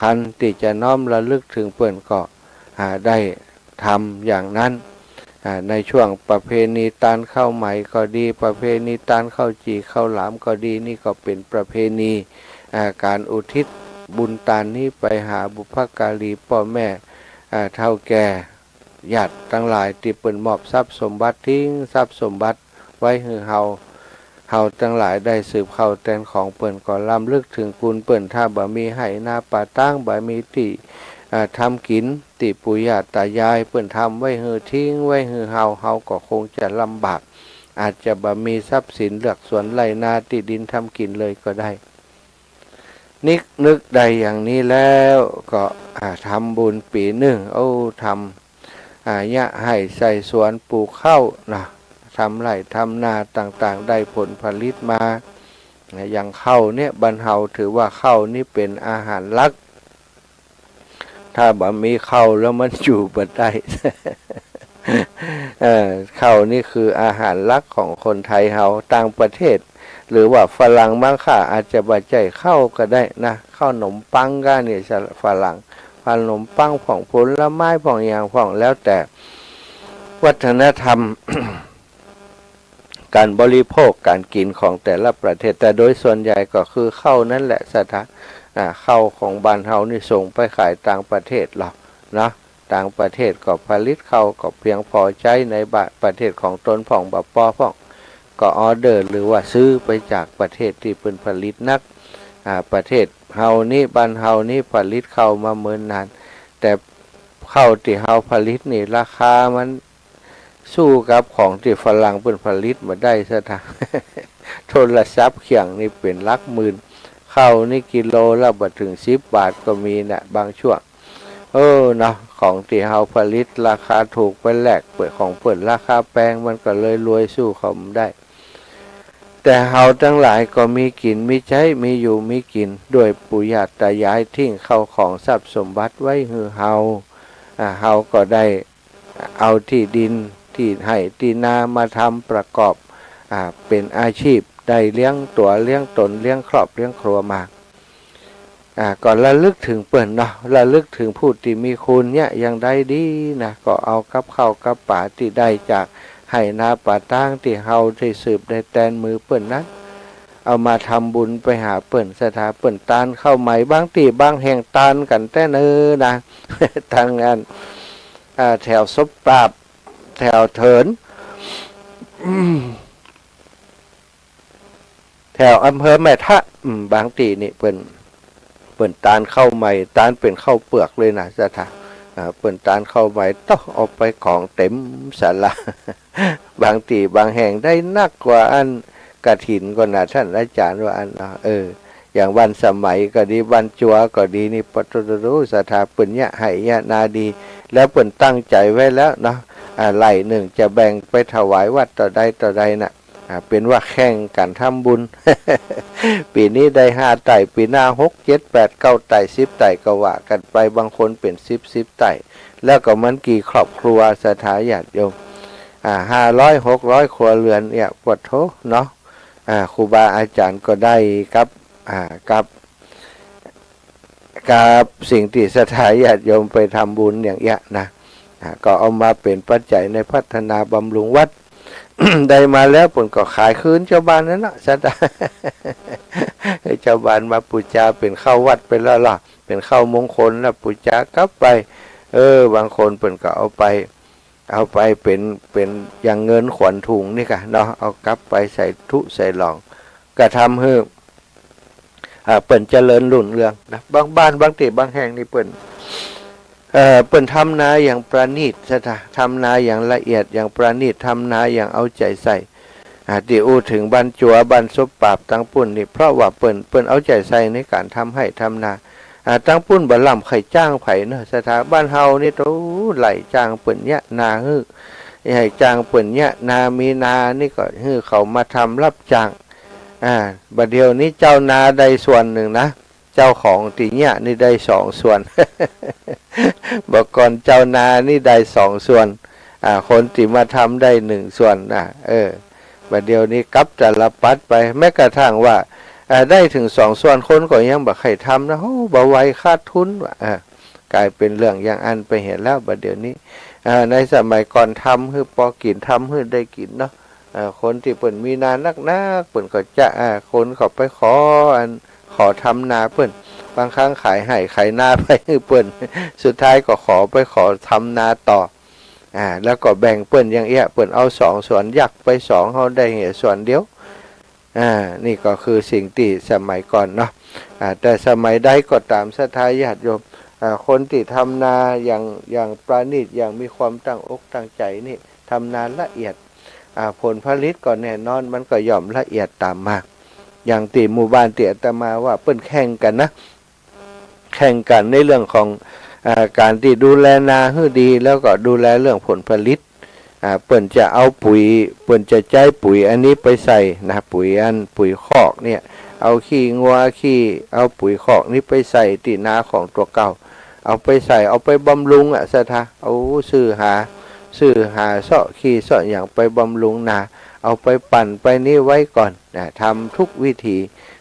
คัญที่จะน้อมระลึกถึงเปิ้นก็ได้ทำอย่างนั้นในช่วงประเพณีตานข้าวไหมก็ดีประเพณีตานข้าวจี่ข้าวหลามก็ดีนี่ก็เป็นประเพณีการอุทิศบุญตานนี้ไปหาบุพการีพ่อแม่เฒ่าแก่ญาติทั้งหลายที่เปิ้นมอบทรัพย์สมบัติทิ้งทรัพย์สมบัติไว้ให้เฮาทั้งหลายได้สืบเข้าแตนของเปิ้นก็ล้ำลึกถึงคุณเปิ้นถ้าบ่มีให้นาป่าตั้งบ่มีที่ทำกินติปู่ย่าตายายเปิ้นทำไว้ให้ทิ้งไว้ให้เฮาก็คงจะลำบากอาจจะบ่มีทรัพย์สินเลือกสวนไร่นาที่ดินทำกินเลยก็ได้นึกได้อย่างนี้แล้วก็ทำบุญปีหนึ่งทำยะให้ใส่สวนปลูกข้าวนะทำไร่ทำนาต่างๆได้ผลผลิตมาอย่างข้าวเนี่ยบรรเทาถือว่าข้าวนี่เป็นอาหารหลักถ้าบ่มีข้าวแล้วมันอยู่บ่ได้ ข้าวนี่คืออาหารหลักของคนไทยเฮาต่างประเทศหรือว่าฝรั่งบางค่าอาจจะบ่ใจข้าวก็ได้นะข้าวหนมปังก็เนี่ยฝรั่งขนมปังของผลไม้ของอย่างของแล้วแต่วัฒนธรรม การบริโภคการกินของแต่ละประเทศแต่โดยส่วนใหญ่ก็คือข้าวนั่นแหละข้าวของบ้านเฮานี่ส่งไปขายต่างประเทศหรอกนะต่างประเทศก็ผลิตข้าวก็เพียงพอใจในประเทศของตนผ่องบ่พอพ่องก็ออเดอร์หรือว่าซื้อไปจากประเทศที่เป็นผลิตนักประเทศเฮานี่บ้านเฮานี่ผลิตข้าวมาเมินนานแต่ข้าวที่เฮาผลิตนี่ราคามันสู้กับของที่ฝรั่งเป็นผลิตมาได้ซะทาง โทรศัพท์เขียงนี่เป็นหลักหมื่นข้าวนี่กิโลละบ่ถึง10 บาทก็มีนะบางช่วงเนาะของที่เฮาผลิตราคาถูกไปแลกเปิดของเปิดราคาแพงมันก็เลยรวยสู้เขาไม่ได้แต่เฮาทั้งหลายก็มีกินมีใช้มีอยู่มีกินด้วยปู่ย่าตายายทิ้งเข้าของทรัพย์สมบัติไว้ให้เฮาก็ได้เอาที่ดินที่ให้ที่นามาทำประกอบเป็นอาชีพได้เลี้ยงตัวเลี้ยงตนเลี้ยงครอบเลี้ยงครัวมาก่อนระลึกถึงเปิ้นเนาะระลึกถึงผู้ที่มีคุณเนี่ยยังได้ดีนะก็เอากับข้าวกับป่าที่ได้จากให้นาป่าตั้งที่เฮาได้สืบได้แตนมือเปิ้นนั้นเอามาทำบุญไปหาเปิ้นสถาเปิ้นตานเข้าใหม่บางที่บางแห่งตานกันแต่นะ ทางงานแถวซบปราบแถวเถิน แถวอำเภอแม่ทะบางตีนี่เปิ้นตานเข้าใหม่ตานเป็นเข้าเปลือกเลยนะสถาเปิ้นตานเข้าใหม่ต้องเอาไปของเต็มศาลา บางตีบางแห่งได้นักกว่าอันกฐินก็นะท่านอาจารย์ว่าอันอย่างวันสมัยก็ดีวันจัวก็ดีนี่ปตรุสถาเปิ้นเนี่ยให้เนี่ยนาดีแล้วเปิ้นตั้งใจไว้แล้วเนาะไร่หนึ่งจะแบ่งไปถวายวัดต่อใดน่ะเป็นว่าแข่งกันทำบุญ ปีนี้ได้5 ไต่ปีหน้า6 7 8 9 ไต่10 ไต่ก็ว่ากันไปบางคนเป็น10 ไต่แล้วก็มันกี่ครอบครัวสถาญาติโยม500 600 ครัวเรือนเนี่ยปวดโถเนาะครูบาอาจารย์ก็ได้กับสิ่งที่สถาญาติโยมไปทำบุญอย่างเงี้ยนะก็เอามาเป็นปัจจัยในพัฒนาบำรุงวัด ได้มาแล้วผลก็ขายคืนเจ้าบ้านนั่นนะสัตว์ เจ้าบ้านมาปูจาเป็นข้าววัดไปแล้วล่ะเป็นข้าวมงคลแล้วปูจากลับไปบางคนเปิ่นก็เอาไปเป็นอย่างเงินขวัญถุงนี่ค่ะเนาะเอากลับไปใส่ทุใส่หลองก็ทำให้เปิ่นเจริญรุ่งเรืองนะบางบ้านบางที่บางแห่งนี่เปิ่นทำนาอย่างประณีตทำนาอย่างละเอียดอย่างประณีตทำนาอย่างเอาใจใส่ที่ถึงบ้านจัวบ้านซบปราบตั้งปุ่นนี่เพราะว่าเปิ่นเอาใจใส่ในการทำให้ทำนาตั้งปุ่นบ่ล่ำไข่จ้างไผ่เนาะสถาบ้านเฮานี่โตไหลจ้างเปิ่นเนี่ยนาให้จ้างเปิ่นเนี่ยนามีนานี่ก็เขามาทำรับจ้างบัดเดียวนี้เจ้านาได้ส่วนหนึ่งนะเจ้าของตีเนี่ยนี่ได้2 ส่วน บอกก่อนเจ้านานี่ได้2 ส่วนคนที่มาทำได้1 ส่วนบัดเดียวนี้กับแต่ละปัดไปแม้กระทั่งว่า ได้ถึง2 ส่วนคนก็ยังบ่ใครทำนะโอ้บ่ไหวขาดทุนว่ะกลายเป็นเรื่องอย่างอันไปเห็นแล้วบัดเดี๋ยวนี้ในสมัยก่อนทำคือพอกินทำคือได้กินเนาะคนที่เปิ่นมีนานักเปิ่นก็จะคนเขาไปขอทำนาเปิ่นบางครั้งขายให้ขายนาไปให้เปิ่นสุดท้ายก็ขอทำนาต่อแล้วก็แบ่งเปิ่นอย่างเอี้ยเปิ่นเอา2 ส่วนยักไป2เขาได้เหส่วนเดียวนี่ก็คือสิ่งที่สมัยก่อนเนาะแต่สมัยใดก็ตามศรัทธาญาติโยมคนที่ทำนาอย่างประณีตอย่างมีความตั้งอกตั้งใจนี่ทำนาละเอียดผลผลิตก็แน่นอนมันก็ย่อมละเอียดตามมาอย่างที่หมู่บ้านที่อาตมาว่าเปิ้นแข่งกันนะแข่งกันในเรื่องของการที่ดูแลนาให้ดีแล้วก็ดูแลเรื่องผลผลิตเปิ้นจะเอาปุ๋ยเปิ้นจะใช้ปุ๋ยอันนี้ไปใส่นะปุ๋ยคอกเนี่ยเอาขี้งัวเอาปุ๋ยคอกนี้ไปใส่ที่นาของตัวเก่าเอาไปใส่เอาไปบำรุงซะท่าเอาซื้อหาเสาะขี้เสาะอย่างไปบำรุงนาเอาไปปั่นไปนี่ไว้ก่อนทำทุกวิธี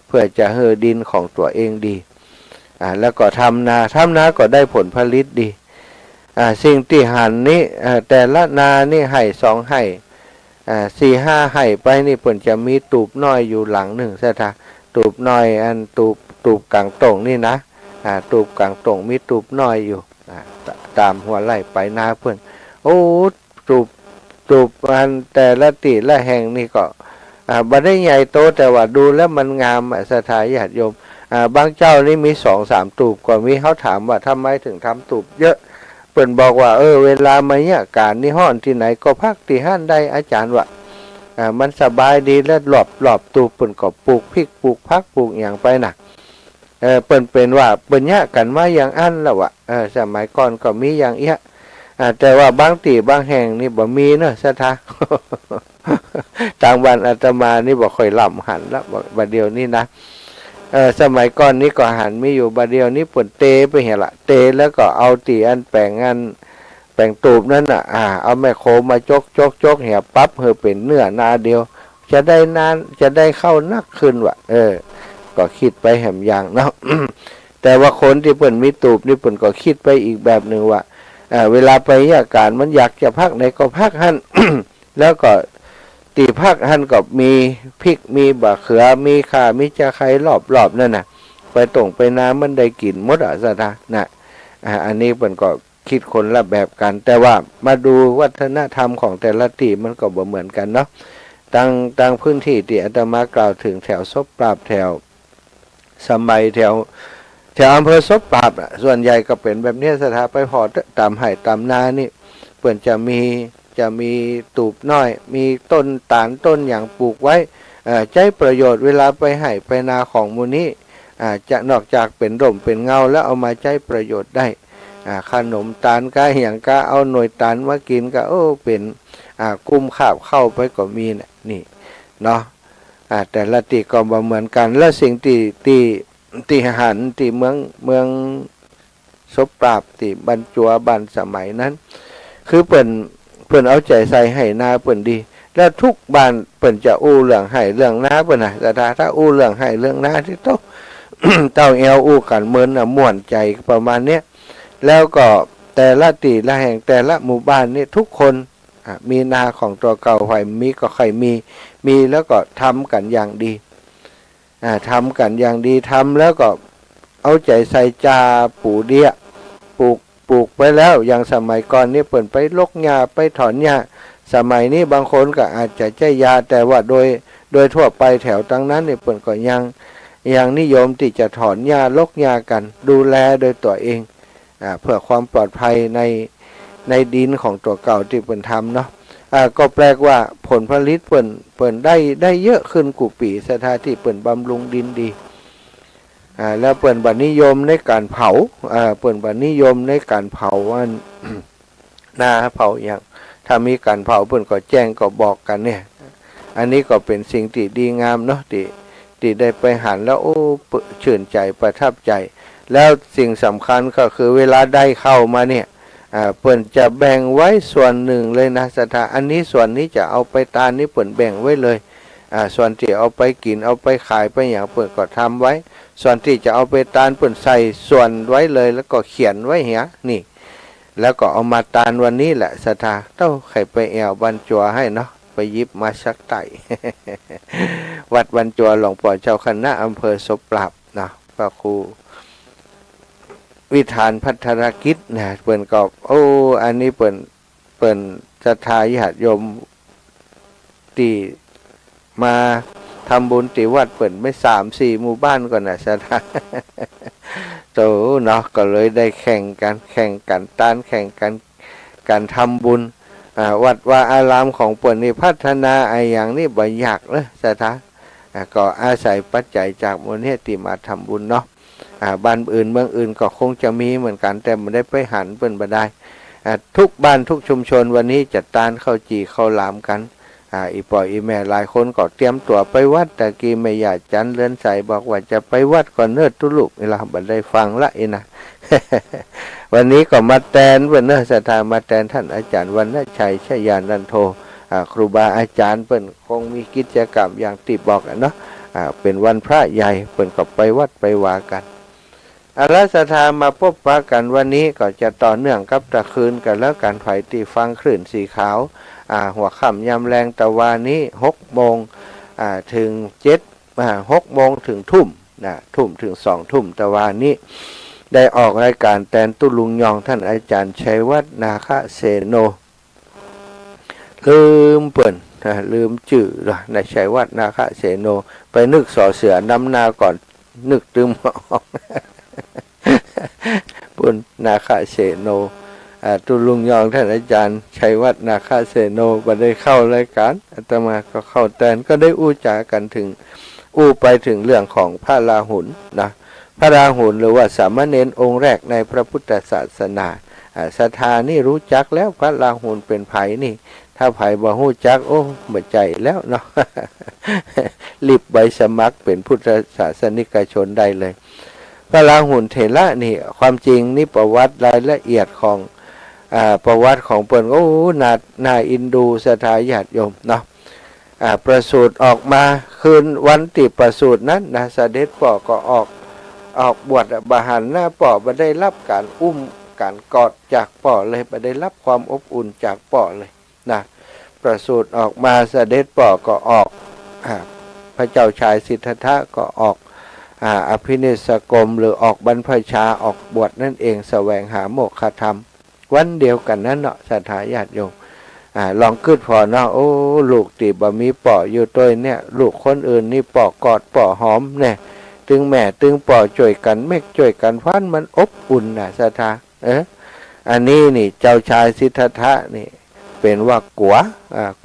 เพื่อจะให้ดินของตัวเองดีแล้วก็ทำนาก็ได้ผลผลิตดีสิ่งที่หันนี้แต่ละนานี่ให้2 ให้4-5 ให้ไปนี่เพิ่นจะมีตูบน้อยอยู่หลังหนึ่งซะท่าตูบน้อยตูบกลางตรงนี่นะตูบกลางตรงมีตูบน้อยอยู่ตามหัวไร่ไปนาเพิ่นโอ้ตูบอันแต่ละติละแห่งนี่ก็บ่ได้ใหญ่โตแต่ว่าดูแล้วมันงามศรัทธาญาติโยมบางเจ้านี่มี2-3 ตูบก็มีเขาถามว่าทำไมถึงทำตูบเยอะเปิ้นบอกว่าเวลามาเนี่ยการนี่ฮ้อนที่ไหนก็พักที่ห้านได้อาจารย์ว่ามันสบายดีและหลบตูบเปิ้นก็ปลูกพริกปลูกผักปลูกหยังไปน่ะเปิ้นเป็นว่าเปิ้นเนี่ยกันมาอย่างอันแล้วว่ะสมัยก่อนก็มีอย่างเอี้ยแต่ว่าบางตีบางแห่งนี่บ่มีเนอะศรัทธา ทางบ้านอาตมานี่บ่ค่อยล่ำหันแล้วบัดเดียวนี้นะสมัยก่อนนี้ก็หันมีอยู่บัดเดียวนี้เปิ้นเตไปเห็นละเตแล้วก็เอาตีอันแปลงตูบนั่นน่ะเอาแม่โคมาจกเหี่ยปั๊บเฮอเป็นเนื้อนาเดียวจะได้เข้านักขึ้นว่ะก็คิดไปแหมอย่างเนาะ แต่ว่าคนที่เปิ้นมีตูบนี่เปิ้นก็คิดไปอีกแบบนึงว่าเวลาไปอาการมันอยากจะพักไหนก็พักหั่น แล้วก็ตีพักหั่นก็มีพริกมีบะเขือมีข่ามีจะไคร้รอบนั่นน่ะไปตรงไปน้ำมันได้กินหมดซะนะอันนี้เปิ้นก็คิดคนละแบบกันแต่ว่ามาดูวัฒนธรรมของแต่ละที่มันก็บ่เหมือนกันเนาะตั้งพื้นที่ที่อาตมากล่าวถึงแถวซบปราบแถวสมัยแถวอำเภอซบปราบส่วนใหญ่ก็เป็นแบบนี้สถาไปพอตามไห่ตามนานี่เปิ้นจะมีตูบน้อยมีต้นตาลต้นอย่างปลูกไว้ใช้ประโยชน์เวลาไปไห่ไปนาของมูนี้จะนอกจากเป็นร่มเป็นเงาแล้วเอามาใช้ประโยชน์ได้ขนมตาลก็อย่างก็เอาหน่วยตาลมากินก็เป็นกุ้มขาบเข้าไปก็มีนี่เนาะแต่ละที่ก็บ่เหมือนกันแล้วสิ่งที่หันที่เมืองซบปราบที่บรรจัวบันสมัยนั้นคือเปิ้นเอาใจใส่ให้นาเปิ้นดีแล้วทุกบ้านเปิ้นจะอู้เรื่องให้เรื่องนาเปิ้นน่ะแต่ถ้าอู้เรื่องให้เรื่องนาที่เต้าแอวอู้กันเหมือนม่วนใจประมาณเนี้ยแล้วก็แต่ละที่ละแห่งแต่ละหมู่บ้านนี่ทุกคนมีนาของตัวเก่าไว้มีก็ใครมีแล้วก็ทำกันอย่างดีทำกันอย่างดีทำแล้วก็เอาใจใส่จาปูเดียปลูกไปแล้วอย่างสมัยก่อนนี่เปิ่นไปลกหญ้าไปถอนหญ้าสมัยนี้บางคนก็อาจจะใช้ยาแต่ว่าโดยทั่วไปแถวตั้งนั้นนี่เปิ่นก็ยังนิยมที่จะถอนหญ้าลกหญ้ากันดูแลโดยตัวเองเพื่อความปลอดภัยในดินของตัวเก่าที่เปิ่นทำเนาะก็แปลว่าผลผลิตเปิ่นได้เยอะขึ้นกูปีสถานที่เปิ่นบำรุงดินดีแล้วเปิ่นบัดนิยมในการเผาเปิ่นบัดนิยมในการเผาว่า นาเผาอย่างถ้ามีการเผาเปิ่นก็แจ้งก็บอกกันเนี่ยอันนี้ก็เป็นสิ่งที่ดีงามเนาะที่ได้ไปหันแล้วชื่นใจประทับใจแล้วสิ่งสำคัญก็คือเวลาได้เข้ามาเนี่ยเปิ่นจะแบ่งไว้ส่วนหนึ่งเลยนะสถาอันนี้ส่วนนี้จะเอาไปตานี้เปิ่นแบ่งไว้เลย ส่วนที่เอาไปกินเอาไปขายไปอย่างเปิดก็ทำไว้ส่วนที่จะเอาไปตานเปิดใส่ส่วนไว้เลยแล้วก็เขียนไว้เหียนี่แล้วก็เอามาตานวันนี้แหละศรัทธาเต้าไข่ไปแอวบรรจัวให้เนาะไปยิบมาสักไต่ วัดบรรจัวหลวงปู่เจ้าคณะอำเภอศพปราบเนาะพระครูวิธานพัฒนกิจนะเปิ่นก็โอ้อันนี้เปิ่นศรัทธาญาติโยมตีมาทำบุญติวัดเปิ่นไม่3-4หมู่บ้านก่อนนะศรัทธา โตเนาะก็เลยได้แข่งกันต้านแข่งกันการทำบุญวัดว่าอารามของเปิ่นนี่พัฒนาไอ้อย่างนี้บ่ยากเลยศรัทธาก็อาศัยปัจจัยจากมูลนิธิมาทำบุญเนาะบ้านอื่นเมืองอื่นก็คงจะมีเหมือนกันแต่ไม่ได้ไปหันเปิ่นบ่ได้ทุกบ้านทุกชุมชนวันนี้จัดตานข้าวจีข้าวหลามกันอีปออีแม่หลายคนก็เตรียมตัวไปวัดแต่กี้ไม่อยากจันเลื่อนใสบอกว่าจะไปวัดก่อนเนิดตุลุกเวลาบัดได้ฟังละอีนะ วันนี้ก็มาแตนเปิ้นเนอะศรัทธามาแตนท่านอาจารย์วรรณชัยชยานันโทครูบาอาจารย์เปิ้นคงมีกิจกรรมอย่างที่บอกเนาะเป็นวันพระใหญ่เปิ้นก็ไปวัดไปวากันรัศธามาพบปะกันวันนี้ก็จะต่อเนื่องกับตะคืนกันแล้วการไฟตีฟังคลื่นสีขาวหัวค่ำยามแรงตะวันนี้6 โมงถึง6 โมงถึงทุ่มทุ่มถึง2 ทุ่มตะวันนี้ได้ออกรายการแตนตุลุงยองท่านอาจารย์ชัยวัฒน์นาคเสโนลืมเปิ่นลืมชื่อในชัยวัฒน์นาคเสโนไปนึกสอเสือนำนาก่อนนึกตึมออกปุ่นนาคเสโนตุลุงยองท่านอาจารย์ชัยวัฒน์นาคเสโนบัดได้เข้ารายการอาตมาก็เข้าแตนก็ได้อู้จากันถึงไปถึงเรื่องของพระราหุลนะพระราหุลหรือว่าสามเณรองค์แรกในพระพุทธศาสนาศรัทธานี่รู้จักแล้วพระราหุลเป็นไผนี่ถ้าไผบ่ฮู้จักโอ้บ่ใจแล้วเนาะ รีบใบสมัครเป็นพุทธศาสนิกชนได้เลยพระราหุลเถระนี่ความจริงนี่ประวัติรายละเอียดของประวัติของเปิ้นโอ้น่าอินดูศรัทธาญาติโยมเนาะประสูติออกมาคืนวันที่ประสูตินั้นนะเสด็จพ่อก็ออกบวชบาหันหน้าป่อบ่ได้รับการอุ้มการกอดจากป่อเลยบ่ได้รับความอบอุ่นจากป่อเลยนะประสูติออกมาเสด็จป่อก็ออกพระเจ้าชายสิทธัตถะก็ออกอภินิสกรมหรือออกบรรพชาออกบวชนั่นเองแสวงหาโมกขธรรมวันเดียวกันนั้นเนาะศรัทธาญาติโยมลองคิดพอเนาะโอ้ลูกตีบ่มีป่ออยู่ตัวเนี่ยลูกคนอื่นนี่ป่อกอดป่อหอมเนี่ยตึงแม่ตึงป่อช่วยกันเมกช่วยกันฟันมันอบอุ่นนะศรัทธาอันนี้นี่เจ้าชายสิทธัตถะนี่เป็นว่ากั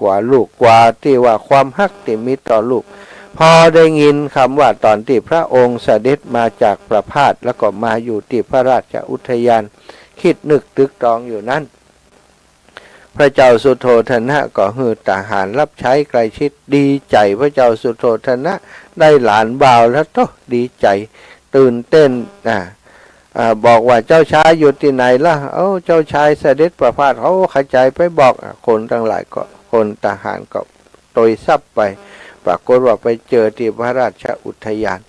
วลูกกว่าที่ว่าความฮักที่มีต่อลูกพอได้ยินคำว่าตอนที่พระองค์เสด็จมาจากประพาสแล้วก็มาอยู่ที่พระราชอุทยานคิดนึกตึกตรองอยู่นั้นพระเจ้าสุโธทนะก็ฮือทหารรับใช้ใกล้ชิดดีใจพระเจ้าสุโธทนะได้หลานบ่าวแล้วก็ดีใจตื่นเต้นบอกว่าเจ้าชายอยู่ที่ไหนล่ะเจ้าชายเสด็จประพาสเขาขจายไปบอกคนทั้งหลายก็คนทหารก็โดยซับไปปรากฏว่าไปเจอที่พระราชอุทยาน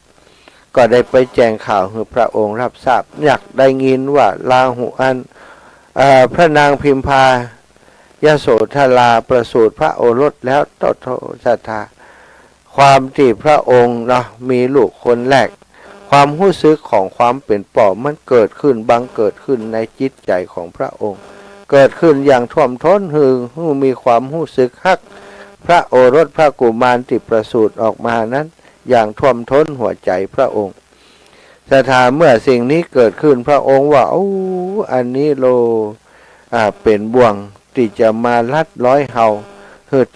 ก็ได้ไปแจ้งข่าวให้พระองค์รับทราบอยากได้ยินว่าลาหุอันพระนางพิมพายโสธราประสูติพระโอรสแล้วโตศรัทธาความที่พระองค์เนาะมีลูกคนแรกความรู้สึกของความเป็นป่อมันเกิดขึ้นบังเกิดขึ้นในจิตใจของพระองค์เกิดขึ้นอย่างท่วมท้นมีความรู้สึกฮักพระโอรสพระกุมารที่ประสูติออกมานั้นอย่างท่วมท้นหัวใจพระองค์ศรัทธาเมื่อสิ่งนี้เกิดขึ้นพระองค์ว่าอันนี้เป็นบ่วงที่จะมาลัดร้อยเฮา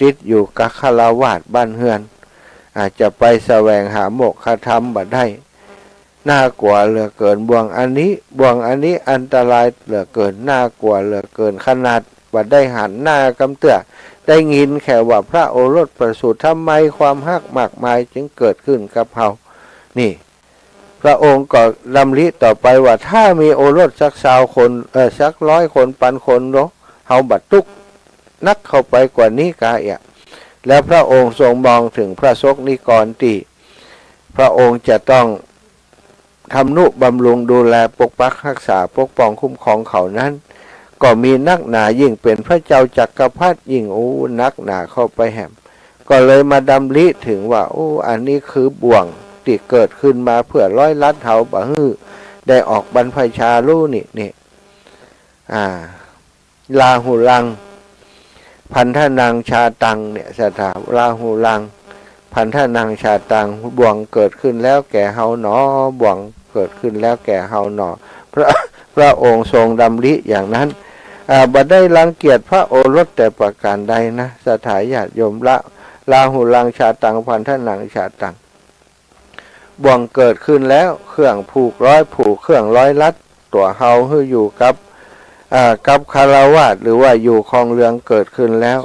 ติดอยู่กับฆราวาสบ้านเฮือนอาจจะไปแสวงหาโมกขธรรมบ่ได้น่ากลัวเหลือเกินบ่วงอันนี้อันตรายเหลือเกินน่ากลัวเหลือเกินขนาดบ่ได้หันหน้ากำเตื้อได้ยินแค่ว่าพระโอรสประสูติทำไมความฮักมากมายจึงเกิดขึ้นกับเฮานี่พระองค์ก็ดำริต่อไปว่าถ้ามีโอรสสัก20 คนสัก100 คน1,000 คนเนาะเฮาบัดตุกนักเข้าไปกว่านี้กะ แล้วพระองค์ทรงมองถึงพระสกนิกรที่พระองค์จะต้องทำนุบำรุงดูแลปกปักรักษาปกป้องคุ้มครองเขานั้นก็มีนักหนายิ่งเป็นพระเจ้าจักรพรรดิยิ่งนักหนาเข้าไปแหมก็เลยมาดำริถึงว่าอันนี้คือบ่วงที่เกิดขึ้นมาเพื่อร้อยลัดเฮาบะฮื้อได้ออกบรรพชาลู่นี่ลาหูลังพันธนางชาตังเนี่ยสถาลาหูลังพันธนางชาตังบ่วงเกิดขึ้นแล้วแก่เฮาหนอบ่วงเกิดขึ้นแล้วแก่เฮาหนอพระองค์ทรงดำริอย่างนั้นบ่ได้รังเกียจพระโอรสแต่ประการใดนะสถาญาติโยมลาหูลังชาตังพันธนางชาตังบ่วงเกิดขึ้นแล้วเครื่องผูกร้อยผูกเครื่องร้อยลัดตัวเฮาให้อยู่กับคารวะหรือว่าอยู่ครองเรืองเกิดขึ้นแล้ว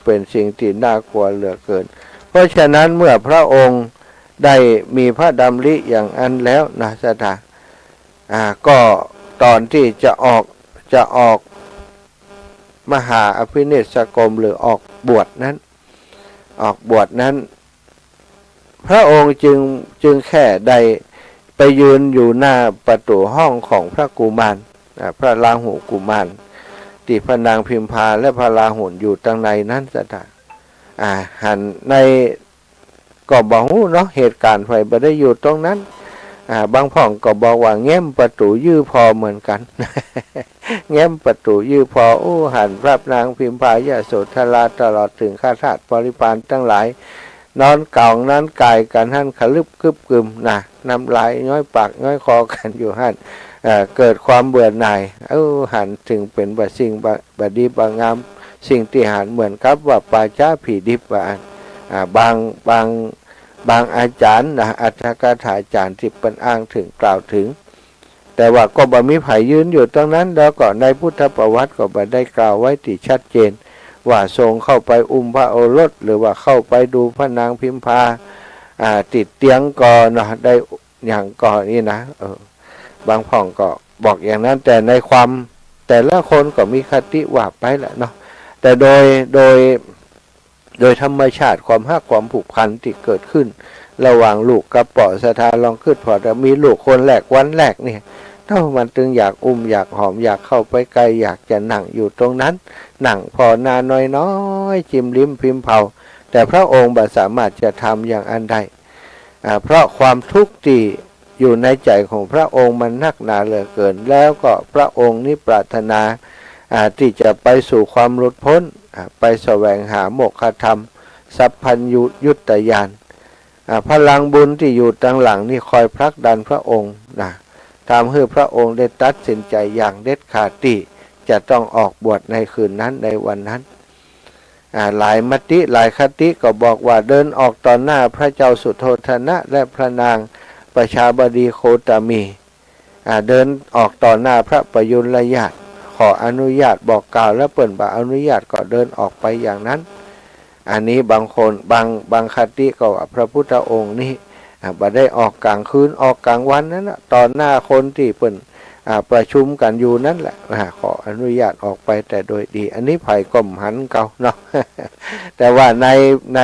เป็นสิ่งที่น่ากลัวเหลือเกินเพราะฉะนั้นเมื่อพระองค์ได้มีพระดำริอย่างอันแล้วนะสถาก็ตอนที่จะออกมหาอภินิสกรมหรือออกบวชนั้นพระองค์จึงแค่ได้ไปยืนอยู่หน้าประตูห้องของพระกุมารพระราหุกุมารที่พระนางพิมพาและพระราหุลอยู่ตรงในนั้นสถาหันในก็บอกเนาะเหตุการณ์ไฟบ่ได้อยู่ตรงนั้นบางพ่องก็บอกว่าแง้มประตูยื้อพอเหมือนกัน แง้มประตูยื้อพอหันพระนางพิมพายโสธราตลอดถึงข้าทาสบริพารทั้งหลายนอนเก่านั้นกายกันหั่นขลึบกึบกึมน้ำลายย้อยปากย้อยคอกันอยู่หั่นเกิดความเบื่อหน่ายหันถึงเป็นบสิ่งบดีบางามสิ่งที่หันเหมือนกับว่าป่าช้าผีดิบว่าบางอาจารย์อัตถกถาอาจารย์ที่เป็นอ้างถึงกล่าวถึงแต่ว่าก็บ่มีไผยืนอยู่ตรงนั้นแล้วก็ในพุทธประวัติก็บ่ได้กล่าวไว้ที่ชัดเจนว่าทรงเข้าไปพระโอรสหรือว่าเข้าไปดูพระนางพิมพาติดเตียงก่อนได้อย่างก่อนนี่นะบางพ่องก็บอกอย่างนั้นแต่ในความแต่ละคนก็มีคติว่าไปแหละเนาะแต่โดยธรรมชาติความฮักความผูกพันที่เกิดขึ้นระหว่างลูกกับป่อสถาลองขึ้นพอจะมีลูกคนแรกวันแรกเนี่ยถ้ามันตึงอยากอยากหอมอยากเข้าไปไกลอยากจะนั่งอยู่ตรงนั้นนั่งพอนาน้อยจิ้มลิ้มพิมพ์เผาแต่พระองค์บ่สามารถจะทำอย่างอันใดเพราะความทุกข์ที่อยู่ในใจของพระองค์มันนักหนาเหลือเกินแล้วก็พระองค์นี้ปรารถนาที่จะไปสู่ความหลุดพ้นไปแสวงหาโมกขธรรมสัพพัญยุตยานพลังบุญที่อยู่ตั้งหลังนี่คอยผลักดันพระองค์ทำให้พระองค์ได้ตัดสินใจอย่างเด็ดขาดที่จะต้องออกบวชในคืนนั้นในวันนั้นหลายมติหลายคติก็บอกว่าเดินออกต่อหน้าพระเจ้าสุโธทนะและพระนางประชาบดีโคตมีเดินออกต่อหน้าพระประยุรญาติขออนุญาตบอกกล่าวและเปิ่นบ่อนุญาตก็เดินออกไปอย่างนั้นอันนี้บางคนบางคติก็ว่าพระพุทธองค์นี่บ่ได้ออกกลางคืนออกกลางวันนั้นตอนหน้าคนที่เปิ่นประชุมกันอยู่นั่นแหละขออนุญาตออกไปแต่โดยดีอันนี้ไผ่ก้มหันเก่าเนาะ แต่ว่าใน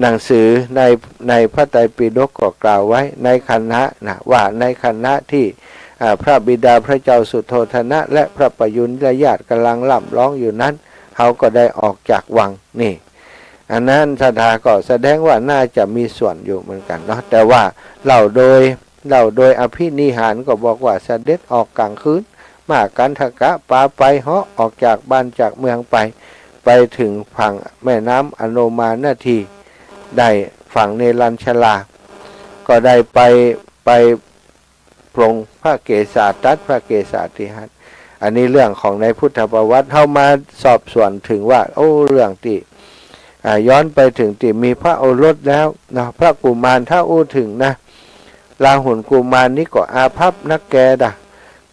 หนังสือในพระไตรปิฎกก็กล่าวไว้ในคณะว่าในคณะที่พระบิดาพระเจ้าสุโธทนะและพระประยุรญาติกำลังล่ำร้องอยู่นั้นเขาก็ได้ออกจากวังนี่อันนั้นสถาก็แสดงว่าน่าจะมีส่วนอยู่เหมือนกันเนาะแต่ว่าเล่าโดยอภินิหารก็บอกว่าเสด็จออกกลางคืนมากันทกะปาไปเหาะออกจากบ้านจากเมืองไปถึงฝั่งแม่น้ำอโนมานาทีได้ฝั่งเนรัญชลาก็ได้ไปปรงพระเกศาตัดพระเกศาติหัตอันนี้เรื่องของในพุทธประวัติเข้ามาสอบสวนถึงว่าเรื่องที่ย้อนไปถึงที่มีพระโอรสแล้วนะพระกุมารถ้าถึงนะราหุลกุมารนี้ก็อาภัพนักแก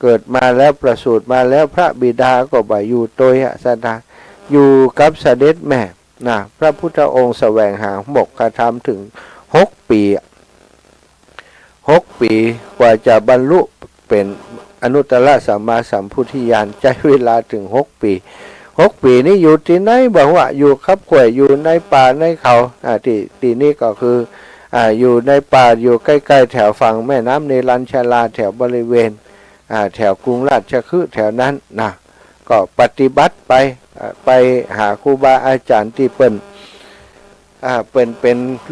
เกิดมาแล้วประสูติมาแล้วพระบิดาก็บ่อยู่โตยสดาอยู่กับเสด็จแม่พระพุทธองค์แสวงหาโมกขธรรมถึง6 ปีกว่าจะบรรลุเป็นอนุตตรสัมมาสัมพุทธิญาณใช้เวลาถึง6 ปี 6 ปีนี้อยู่ที่ไหนบอกว่าอยู่ครับข่วยอยู่ในป่าในเขาที่นี่ก็คืออยู่ในป่าอยู่ใกล้ๆแถวฝั่งแม่น้ำเนรัญชลาแถวบริเวณแถวกรุงราชคฤห์แถวนั้นนะก็ปฏิบัติไปหาครูบาอาจารย์ที่เป็น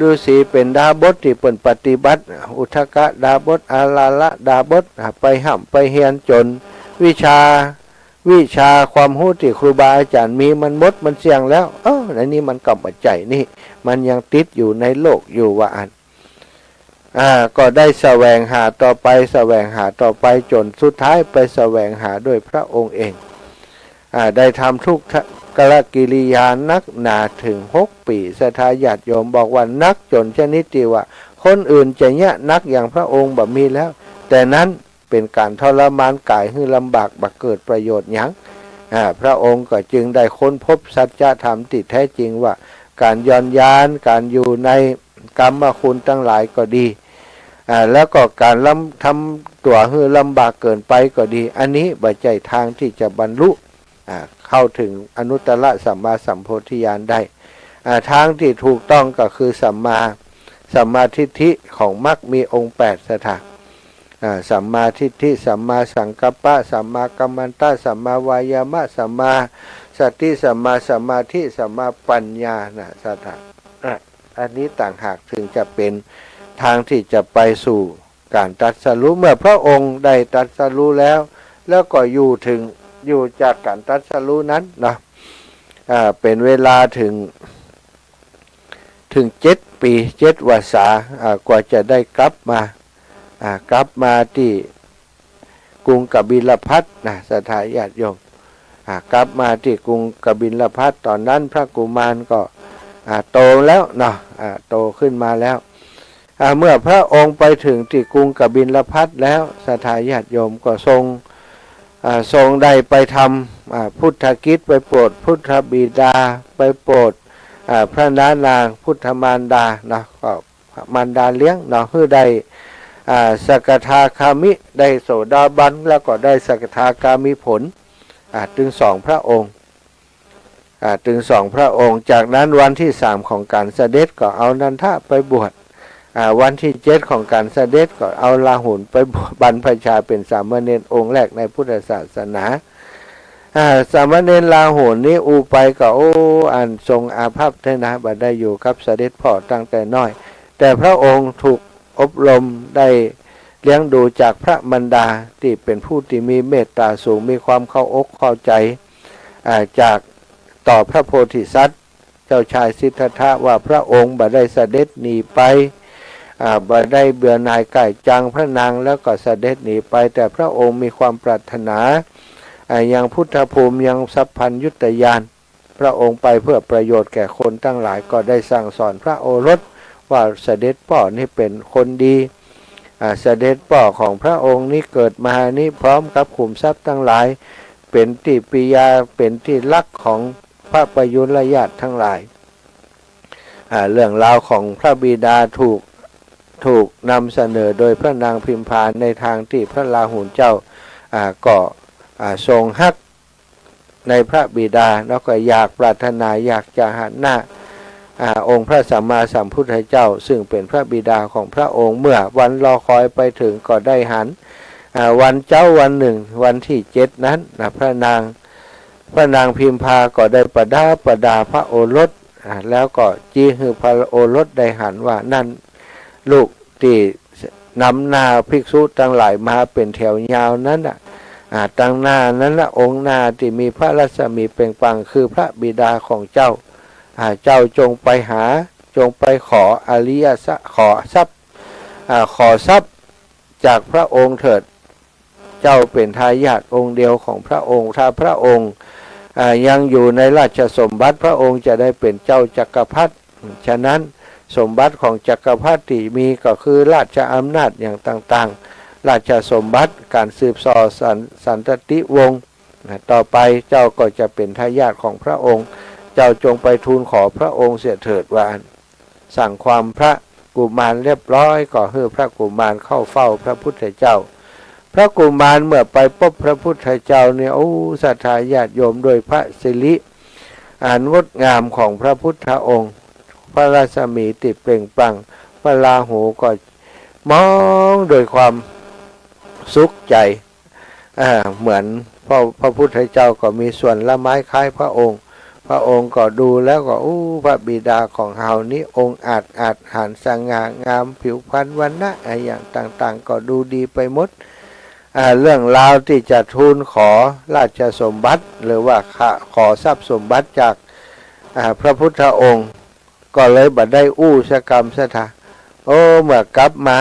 ฤาษีเป็นดาบสที่เปิ่นปฏิบัติอุทกะดาบสอาลาละดาบสไปห้ำไปเฮียนจนวิชาความรู้ที่ครูบาอาจารย์มีมันหมดมันเสี่ยงแล้วในนี้มันกำปัจจัยนี่มันยังติดอยู่ในโลกอยู่ว่าก็ได้แสวงหาต่อไปจนสุดท้ายไปแสวงหาด้วยพระองค์เองได้ทำทุกกลกิริยานักหนาถึง6 ปีศรัทธาญาติโยมบอกว่านักจนชนิดที่ว่าคนอื่นจะเนี่ยนักอย่างพระองค์แบบมีแล้วแต่นั้นเป็นการทรมานกายให้ลำบากบักเกิดประโยชน์หยังพระองค์ก็จึงได้ค้นพบสัจธรรมที่แท้จริงว่าการย้อนยานการอยู่ในกรรมคุณทั้งหลายก็ดีแล้วก็การทำตัวให้ลำบากเกินไปก็ดีอันนี้บัจจัยทางที่จะบรรลุเข้าถึงอนุตตรสัมมาสัมโพธิญาณได้ทางที่ถูกต้องก็คือสัมมาทิฏฐิของมรรคมีองค์8สถานสัมมาทิฏฐิสัมมาสังกัปปะสัมมากัมมันตะสัมมาวายามะสัมมาสติสัมมาสมาธิสัมมาปัญญาสถานอันนี้ต่างหากถึงจะเป็นทางที่จะไปสู่การตรัสรู้เมื่อพระองค์ได้ตรัสรู้แล้วก็อยู่จากการตรัสรู้นั้นนะเป็นเวลาถึง7 ปี7 วาษากว่าจะได้กลับมาที่กรุงกบิลพัสสถาญาติโยมกลับมาที่กรุงกบิลพัสตอนนั้นพระกุมารก็โตแล้วโตขึ้นมาแล้วเมื่อพระองค์ไปถึงที่กรุงกบิลพัสแล้วสถาญาติโยมก็ทรงได้ไปทำพุทธกิจไปโปรดพุทธบิดาไปโปรดพระนางพุทธมารดาก็มารดาเลี้ยงคือได้สกทาคามิได้โสดาบันแล้วก็ได้สกทาคามิผลถึง2 พระองค์จากนั้นวันที่3ของการเสด็จก็เอานันทะไปบวชวันที่7ของการเสด็จก็เอาลาหุนไปบรรพชาเป็นสามเณรองค์แรกในพุทธศาสนาสามเณรลาหุนนี้ไปก็ทรงอาภัพเทนะบัดได้อยู่กับเสด็จพ่อตั้งแต่น้อยแต่พระองค์ถูกอบรมได้เลี้ยงดูจากพระมารดาที่เป็นผู้ที่มีเมตตาสูงมีความเข้าอกเข้าใจจากต่อพระโพธิสัตว์เจ้าชายสิทธัตถะว่าพระองค์บัดได้เสด็จหนีไปบัดได้เบื่อหน่ายไก่จังพระนางแล้วก็เสด็จหนีไปแต่พระองค์มีความปรารถนายังพุทธภูมิยังสัพพัญญุตญาณพระองค์ไปเพื่อประโยชน์แก่คนทั้งหลายก็ได้สั่งสอนพระโอรสว่าเสด็จพ่อนี่เป็นคนดีเสด็จพ่อของพระองค์นี้เกิดมานี้พร้อมกับขุมทรัพย์ทั้งหลายเป็นที่ปิยาเป็นที่รักของพระประยุรญาติทั้งหลายเรื่องราวของพระบิดาถูกนำเสนอโดยพระนางพิมพาในทางที่พระราหุลเจ้าก็ทรงฮักในพระบิดาแล้วก็อยากปรารถนาอยากจะหันหน้าองค์พระสัมมาสัมพุทธเจ้าซึ่งเป็นพระบิดาของพระองค์เมื่อวันรอคอยไปถึงก็ได้หันวันวันหนึ่งวันที่7นั้นพระนางพิมพาก็ได้ประดาพระโอรสแล้วก็จี้ให้พระโอรสได้หันว่านั่นลูกที่นำหน้าภิกษุทั้งหลายมาเป็นแถวยาวนั้นตั้งหน้านั้นองค์หน้าที่มีพระรัศมีเปล่งปลั่งคือพระบิดาของเจ้าจงไปขออริยทรัพย์ขอทรัพย์จากพระองค์เถิดเจ้าเป็นทายาทองค์เดียวของพระองค์ถ้าพระองค์ยังอยู่ในราชสมบัติพระองค์จะได้เป็นเจ้าจักรพรรดิฉะนั้นสมบัติของจักรพรรดิมีก็คือราชอำนาจอย่างต่างๆราชสมบัติการสืบต่อสันตติวงศ์ต่อไปเจ้าก็จะเป็นทายาทของพระองค์เจ้าจงไปทูลขอพระองค์เสียเถิดว่าสั่งความพระกุมารเรียบร้อยก็ให้พระกุมารเข้าเฝ้าพระพุทธเจ้า พระกุมารเมื่อไปพบพระพุทธเจ้าเนี่ยโอ้ศรัทธาญาติโยมโดยพระสิริอันงดงามของพระพุทธองค์พระราศมีติดเปล่งปลั่งพระราหูก็มองโดยความสุขใจเหมือนพระพุทธเจ้าก็มีส่วนละไม้คล้ายพระองค์ก็ดูแล้วก็พระบิดาของเฮานี้องค์อาจหารสง่างามผิวพรรณวรรณะอย่างต่างๆก็ดูดีไปหมดเรื่องราวที่จะทูลขอราชสมบัติหรือว่าขอทรัพย์สมบัติจากพระพุทธองค์ก็เลยบัดได้สกรรมสถาเมื่อกลับมา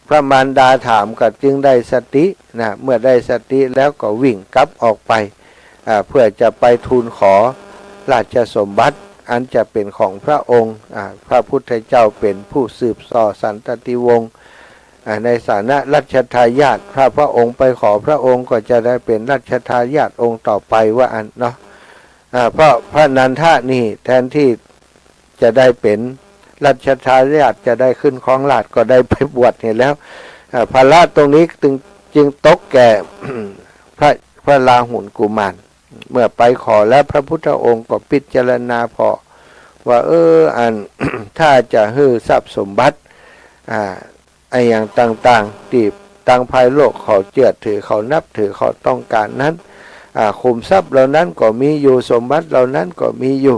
พระมารดาถามก็จึงได้สตินะเมื่อได้สติแล้วก็วิ่งกลับออกไปเพื่อจะไปทูลขอราชสมบัติอันจะเป็นของพระองค์พระพุทธเจ้าเป็นผู้สืบต่อสันตติวงศ์ในฐานะรัชทายาทพระองค์ไปขอพระองค์ก็จะได้เป็นรัชทายาทองค์ต่อไปว่าอันเนาะเพราะพระนันทะนี่แทนที่จะได้เป็นรัชทายาทจะได้ขึ้นครองราชย์ก็ได้ไปบวชเห็นแล้วภาระตรงนี้จึงตกแก่ พระราหุลกุมารเมื่อไปขอแล้วพระพุทธองค์ก็พิจารณาพอว่าอัน ถ้าจะฮื้อทรัพย์สมบัติอย่างต่างๆที่ต่างภายโลกเขาเจือถือเขานับถือเขาต้องการนั้นขุมทรัพย์เหล่านั้นก็มีอยู่สมบัติเหล่านั้นก็มีอยู่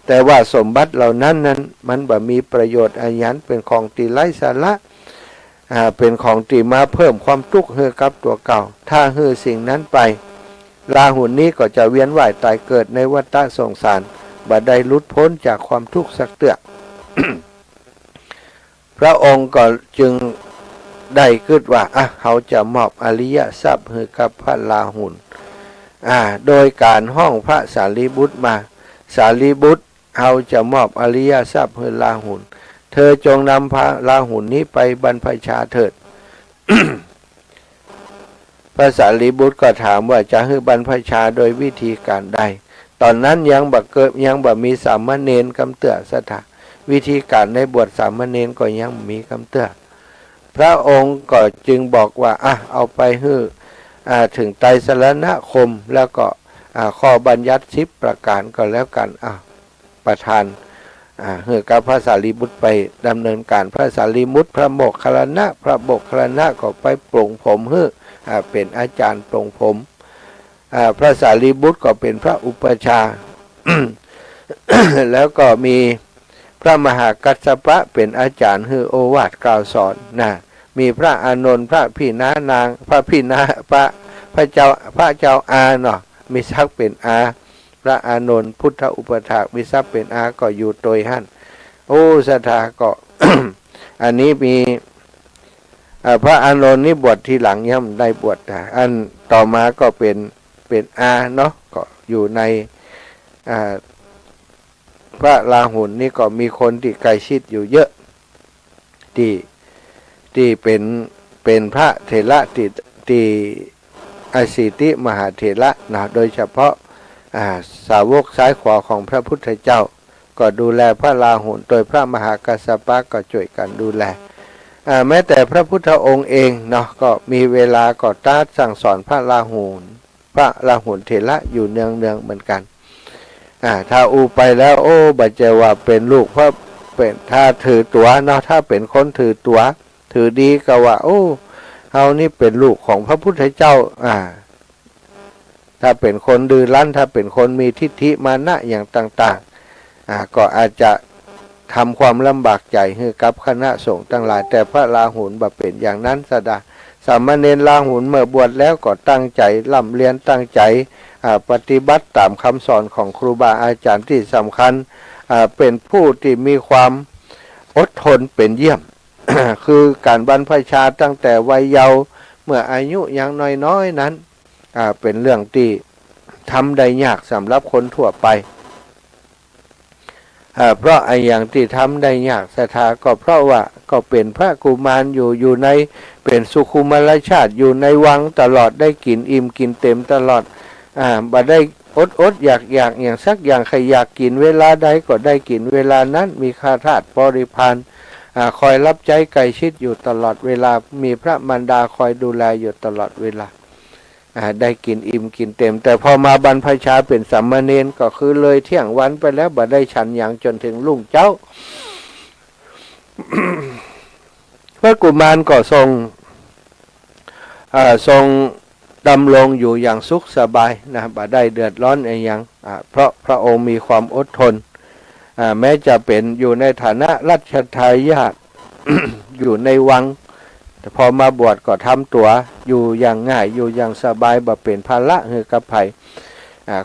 แต่ว่าสมบัติเหล่านั้นมันบ่มีประโยชน์อันยันเป็นของตีไร้สาระเป็นของตีมาเพิ่มความทุกข์ให้กับตัวเก่าถ้าฮื้อสิ่งนั้นไปราหุลนี้ก็จะเวียนว่ายตายเกิดในวัฏสงสารบ่ได้หลุดพ้นจากความทุกข์สักเตือก พระองค์ก็จึงได้คิดว่าเขาจะมอบอริยทรัพย์ให้กับพระราหุลโดยการห้องพระสารีบุตรมาสารีบุตรเขาจะมอบอริยทรัพย์ให้ราหุลเธอจงนำพระราหุลนี้ไปบรรพชาเถิด พระสารีบุตรก็ถามว่าจะให้บรรพชาโดยวิธีการใดตอนนั้นยังบ่มีสามเณรกำเตื้อสถาวิธีการในบวชสามเณรก็ยังมีกำเตื้อพระองค์ก็จึงบอกว่าเอาไปให้ถึงไตรสรณคมแล้วก็ข้อบัญญัติ10ประการก็แล้วกันประทานให้กับพระสารีบุตรไปดำเนินการพระสารีบุตรพระโมคคัลลานะพระโมคคัลลานะก็ไปปลงผมให้เป็นอาจารย์ปลงผมพระสารีบุตรก็เป็นพระอุปชา แล้วก็มีพระมหากัสสปะเป็นอาจารย์ให้โอวาทกล่าวสอนมีพระอานนท์พระพี่นานางพระพี่นาพระเจ้าอาเนาะมีศักดิ์เป็นอาพระอานนท์พุทธอุปถากมีศักดิ์เป็นอาก็อยู่โดยหั่นศรัทธาก็ อันนี้มีพระอานนท์นี่บวชทีหลังย่ำได้บวชอันต่อมาก็เป็นอาเนาะก็อยู่ในพระราหุลนี่ก็มีคนที่ใกล้ชิดอยู่เยอะที่เป็นพระเถระที่อสิติมหาเถระนะโดยเฉพาะสาวกซ้ายขวาของพระพุทธเจ้าก็ดูแลพระราหุลโดยพระมหากัสสปะก็ช่วยกันดูแลแม้แต่พระพุทธองค์เองเนาะก็มีเวลาก็ตรัสสั่งสอนพระราหุลเถระอยู่เนืองเหมือนกันถ้าไปแล้วบัจเจว่าเป็นลูกเพราะเป็นถ้าถือตัวเนาะถ้าเป็นคนถือตัวถือดีก็ว่าเฮานี่เป็นลูกของพระพุทธเจ้าถ้าเป็นคนดื้อรั้นถ้าเป็นคนมีทิฏฐิมานะอย่างต่างๆก็อาจจะทำความลำบากใจให้กับคณะสงฆ์ทั้งหลายแต่พระราหุลบ่เป็นอย่างนั้นสดาสามเณรราหุลเมื่อบวชแล้วก็ตั้งใจร่ำเรียนตั้งใจปฏิบัติตามคำสอนของครูบาอาจารย์ที่สำคัญเป็นผู้ที่มีความอดทนเป็นเยี่ยม คือการบรรพชาตั้งแต่วัยเยาว์เมื่ออายุยังน้อยๆนั้นเป็นเรื่องที่ทำได้ยากสำหรับคนทั่วไปเพราะอย่างที่ทำได้ยากศรัทธาก็เพราะว่าก็เป็นพระกุมารอยู่ในเป็นสุขุมารชาติอยู่ในวังตลอดได้กินอิ่มกินเต็มตลอดบ่ได้อดอยากอย่างสักอย่างใครอยากกินเวลาใดก็ได้กินเวลานั้นมีข้าทาสบริพาร คอยรับใจใกล้ชิดอยู่ตลอดเวลามีพระมารดาคอยดูแลอยู่ตลอดเวลาได้กินอิ่มกินเต็มแต่พอมาบรรพชาเป็นสามเณรก็คือเลยเที่ยงวันไปแล้วบ่ได้ฉันอย่างจนถึงรุ่งเจ้า พระกุมารก็ทรงดำรงอยู่อย่างสุขสบายนะบ่ได้เดือดร้อนอะไรอย่างเพราะพระองค์มีความอดทนแม้จะเป็นอยู่ในฐานะรัชทายาท อยู่ในวังแต่พอมาบวชก็ทำตัวอยู่อย่างง่ายอยู่อย่างสบายบ่เป็นภาระหือกับไผ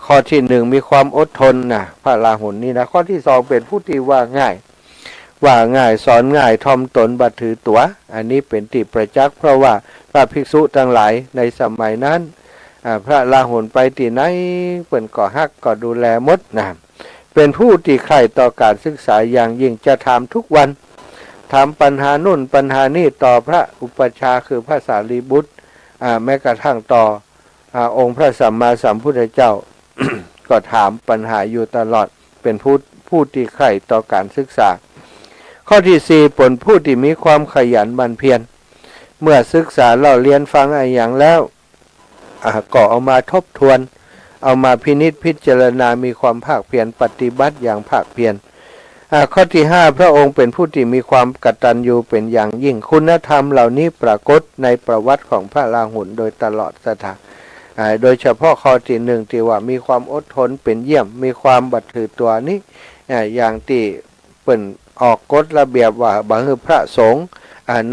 ข้อที่หนึ่งมีความอดทนนะพระราหุลนี่นะข้อที่สองเป็นผู้ที่ว่าง่ายสอนง่ายทอมตนบัถือตัวอันนี้เป็นที่ประจักษ์เพราะว่าพระภิกษุทั้งหลายในสมัยนั้นพระราหุลไปที่ไหนเปิ่นก็ฮักก็ดูแลหมดนะเป็นผู้ที่ใคร่ต่อการศึกษาอย่างยิ่งจะถามทุกวันถามปัญหานู่นปัญหานี่ต่อพระอุปัชฌาย์คือพระสารีบุตรแม้กระทั่งต่อองค์พระสัมมาสัมพุทธเจ้า ก็ถามปัญหาอยู่ตลอดเป็นผู้ที่ใคร่ต่อการศึกษาข้อที่สี่ผลผู้ที่มีความขยันหมั่นเพียรเมื่อศึกษาเราเรียนฟังอะไรอย่างแล้วก็เอามาทบทวนเอามาพินิจพิจารณามีความภาคเพียรปฏิบัติอย่างภาคเพียรข้อที่ห้าพระองค์เป็นผู้ที่มีความกตัญญูเป็นอย่างยิ่งคุณธรรมเหล่านี้ปรากฏในประวัติของพระราหุลโดยตลอดสถานโดยเฉพาะข้อที่หนึ่งที่ว่ามีความอดทนเป็นเยี่ยมมีความบัดถือตัวนี้อย่างที่เป็นออกกฎระเบียบว่าบังคับพระสงฆ์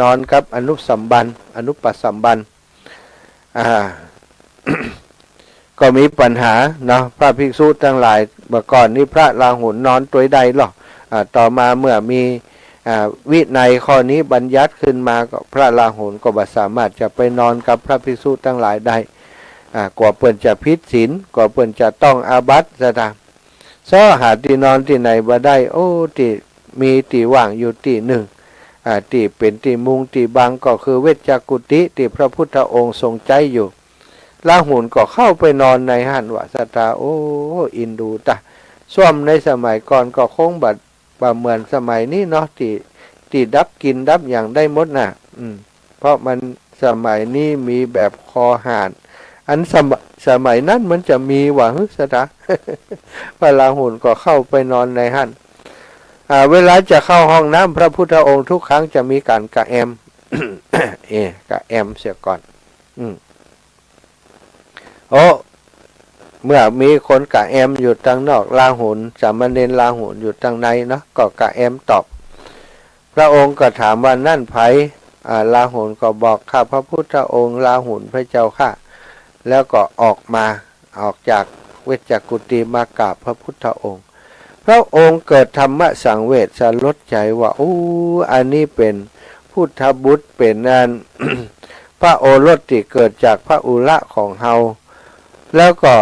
นอนกับอนุสัมบันอนุปสัมบัน ก็มีปัญหาเนาะพระภิกษุทั้งหลายเมื่อก่อนนี้พระราหุลนอนตัวใดหรอกต่อมาเมื่อมีวินัยข้อนี้บัญญัติขึ้นมาก็พระราหุลก็บ่สามารถจะไปนอนกับพระภิกษุทั้งหลายได้กว่าเปิ้นจะผิดศีลกว่าเปิ้นจะต้องอาบัติซะตามซ้อหาที่นอนที่ไหนบ่ได้โอ้ที่มีที่ว่างอยู่ที่หนึ่งที่เป็นที่มุงที่บังก็คือเวชจักุติที่พระพุทธองค์ทรงใจอยู่ราหุลก็เข้าไปนอนในหันวะสตาโอ้อินดูตะส้วมในสมัยก่อนก็คงบัดเหมือนสมัยนี้เนาะที่ดับกินดับอย่างได้หมดน่ะเพราะมันสมัยนี้มีแบบคอห่านอันสมัยนั้นมันจะมีหวังสตา พระราหุลก็เข้าไปนอนในหันเวลาจะเข้าห้องน้ำพระพุทธองค์ทุกครั้งจะมีการกะแอม กะแอมเสียก่อนโอ้เมื่อมีคนกะแอมอยู่ทางนอกราหุลสามเณรราหุลอยู่ทางในเนาะก็กะแอมตอบพระองค์ก็ถามว่านั่นไผราหุลก็บอกข้าพระพุทธองค์ราหุลพระเจ้าค่ะแล้วก็ออกจากเวชจักุติมากราบพระพุทธองค์พระองค์เกิดธรรมสังเวชสลดใจว่าอันนี้เป็นพุทธบุตรเป็นนั่น พระโอรสที่เกิดจากพระอุระของเฮาแล้วก็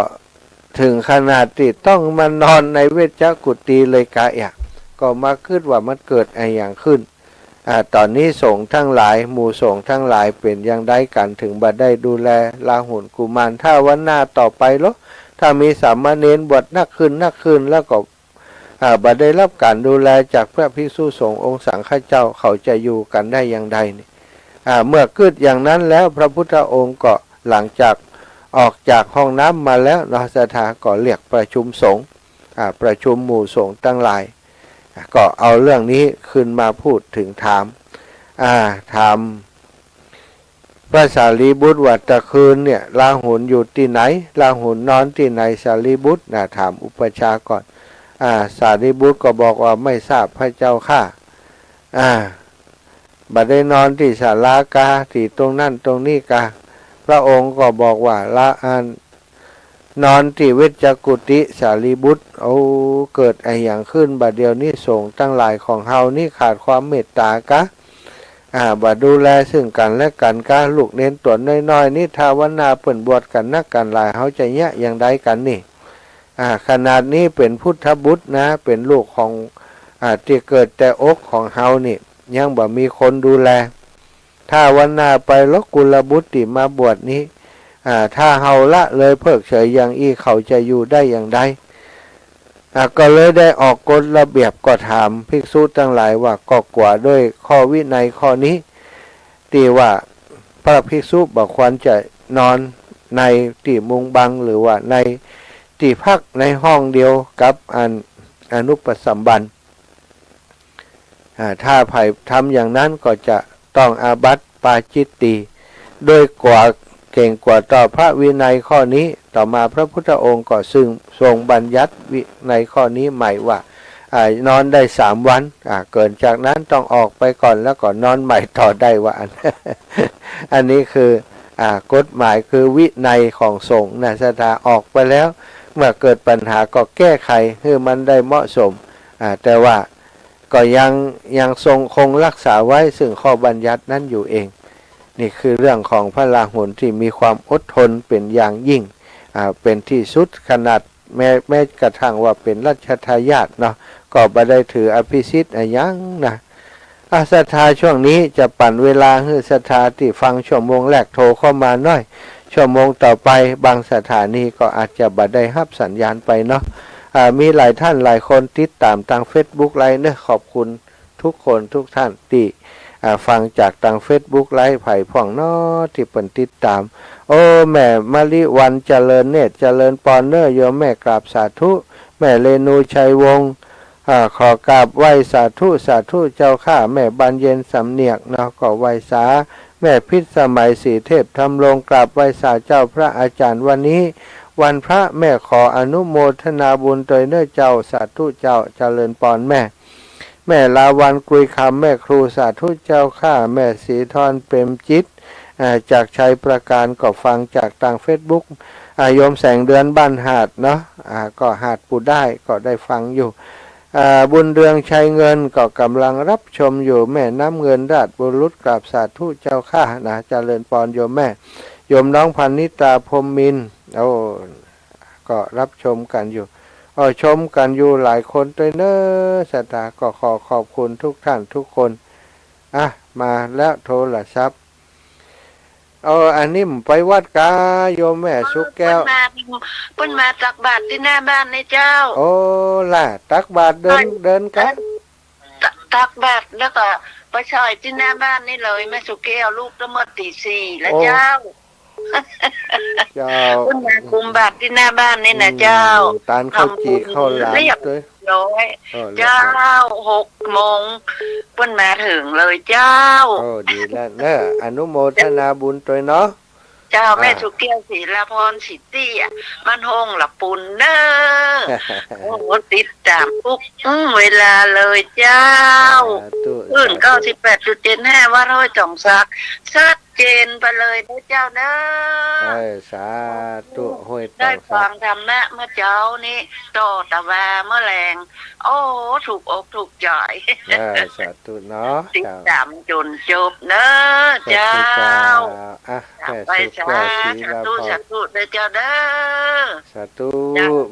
ถึงขนาดที่ต้องมานอนในเวชจักุติเลยกะก็มาคิดว่ามันเกิดอะไรอย่างขึ้นตอนนี้สงฆ์ทั้งหลายหมู่สงฆ์ทั้งหลายเป็นอย่างใดกันถึงบ่ได้ดูแลราหุลกุมารถ้าวันหน้าต่อไปหรอถ้ามีสามเณรบวชนักขึ้นแล้วก็บ่ได้รับการดูแลจากพระภิกษุสงฆ์องค์สังฆเจ้าเขาจะอยู่กันได้อย่างใดนี่เมื่อคิดอย่างนั้นแล้วพระพุทธองค์ก็หลังจากออกจากห้องน้ำมาแล้วเนาะสถาก็เรียกประชุมสงฆ์ประชุมหมู่สงฆ์ทั้งหลายก็เอาเรื่องนี้ขึ้นมาพูดถึงถามพระสารีบุตรว่าตะคืนเนี่ยราหุลอยู่ที่ไหนราหุลนอนที่ไหนสารีบุตรถามอุปัชฌาย์ก่อนสารีบุตรก็บอกว่าไม่ทราบพระเจ้าค่ะบัดได้นอนที่ศาลากาที่ตรงนั้นตรงนี้กาพระองค์ก็บอกว่านอนที่เวชจักุติสารีบุตรเกิดอะไรอย่างขึ้นบัดเดียวนี้สงฆ์ตั้งหลายของเฮานี่ขาดความเมตตากะบัดดูแลซึ่งกันและกันกะลูกเน้นตัวน้อยๆนี่ถ้าวันนาเปิ่นบวชกันนักกันหลายเฮาจะแยะอย่างใดกันนี่ขนาดนี้เป็นพุทธบุตรนะเป็นลูกของที่เกิดแต่อกของเฮานี่ยังบ่มีคนดูแลถ้าวันหน้าไปลกุลบุตรที่มาบวชนี้ถ้าเฮาละเลยเพิกเฉยอย่างเขาจะอยู่ได้อย่างใด ก็เลยได้ออกกฎระเบียบก็ถามภิกษุทั้งหลายว่าก็กว่าด้วยข้อวินัยข้อนี้ที่ว่าพระภิกษุบอกควรจะนอนในที่มุงบังหรือว่าในที่พักในห้องเดียวกับอนุปสัมบันถ้าไผ่ทำอย่างนั้นก็จะต้องอาบัติปาจิตตีโดยกว่าเก่งกว่าต่อพระวินัยข้อนี้ต่อมาพระพุทธองค์ก็ซึ่งทรงบัญญัติวิในข้อนี้ใหม่ว่านอนได้3 วันเกินจากนั้นต้องออกไปก่อนแล้วก็นอนใหม่ต่อได้ว่าอันนี้คือกฎหมายคือวินัยของสงฆ์นะศรัทธาออกไปแล้วเมื่อเกิดปัญหาก็แก้ไขให้มันได้เหมาะสมแต่ว่าก็ยังทรงคงรักษาไว้ซึ่งข้อบัญญัตินั้นอยู่เองนี่คือเรื่องของพระราหุลที่มีความอดทนเป็นอย่างยิ่งเป็นที่สุดขนาดแม้กระทั่งว่าเป็นรัชทายาทเนาะก็บ่ได้ถืออภิสิทธิ์ยังนะศรัทธาช่วงนี้จะปั่นเวลาให้ศรัทธาที่ฟังชั่วโมงแรกโทรเข้ามาหน่อยชั่วโมงต่อไปบางสถานีก็อาจจะบ่ได้รับสัญญาณไปเนาะมีหลายท่านหลายคนติดตามทาง Facebook ไลน์เนอะขอบคุณทุกคนทุกท่านที่ฟังจากทาง Facebook ไลน์ไผ่พ่องเนาะที่เปิ่นติดตามโอ้แม่มะลิวันเจริญเนตรเจริญปอนเนอร์โยมแม่กราบสาธุแม่เรนูชัยวงศ์ขอกราบไหว้สาธุสาธุเจ้าข้าแม่บานเย็นสำเนียกเนาะก็ไหว้สาแม่พิษสมัยสีเทพทำลงกราบไหว้สาเจ้าพระอาจารย์วันนี้วันพระแม่ขออนุโมทนาบุญโดยเนื้อเจ้าสาธุเจ้าเจริญปอนแม่ลาวันกุยคำแม่ครูสาธุเจ้าข้าแม่ศรีธรเปรมจิตจากชัยประการก็ฟังจากทาง Facebook โยมแสงเดือนบ้านหาดเนาะก็หาดปูได้ก็ได้ฟังอยู่บุญเรืองชัยเงินก็กำลังรับชมอยู่แม่น้ำเงินราชบุรุษกราบสาธุเจ้าข้านะเจริญปอนโยมแม่โยมน้องพันนิตาพรหมมินทร์ก็รับชมกันอยู่ชมกันอยู่หลายคนด้วยเนอะศรัทธาก็ขอบคุณทุกท่านทุกคนมาแล้วโทรศัพท์อันนี้ไปวัดกาโยมแม่สุกแก้วเพิ่นมาตักบาตรที่หน้าบ้านในเจ้าโอ้ล่ะตักบาตรเดินกันตักบาตรแล้วก็ไปซอยที่หน้าบ้านนี่เลยแม่สุกแก้วลูกละเมิดตี 4แล้วเจ้าคุณมาคุมบาตรที่หน้าบ้านนี่นะเจ้าตานข้าวจีข้าวหลามด้วยเจ้า6 โมงเพิ่นมาถึงเลยเจ้าดีแล้วเนอะอนุโมทนาบุญตัวเนาะเจ้าแม่สุกแก้วศรีละพรสิตี้มันหงละปุ่นเนอะโอ้ติดตามทุกเวลาเลยเจ้า98.75ว่าร้อยจ่องซักชัดเจนไปเลยนะเจ้าเนอะสาธุห้วยได้ฟังธรรมะเมื่อเจ้านี้ต่อตะวาเมื่อแรงโอ้ถูกอกถูกใจสาธุเนาะติดตามจนจบเนอะเจ้าแม่สุกแก้วศรีละพรสาธุเด้อเจ้าเด้อสาธุ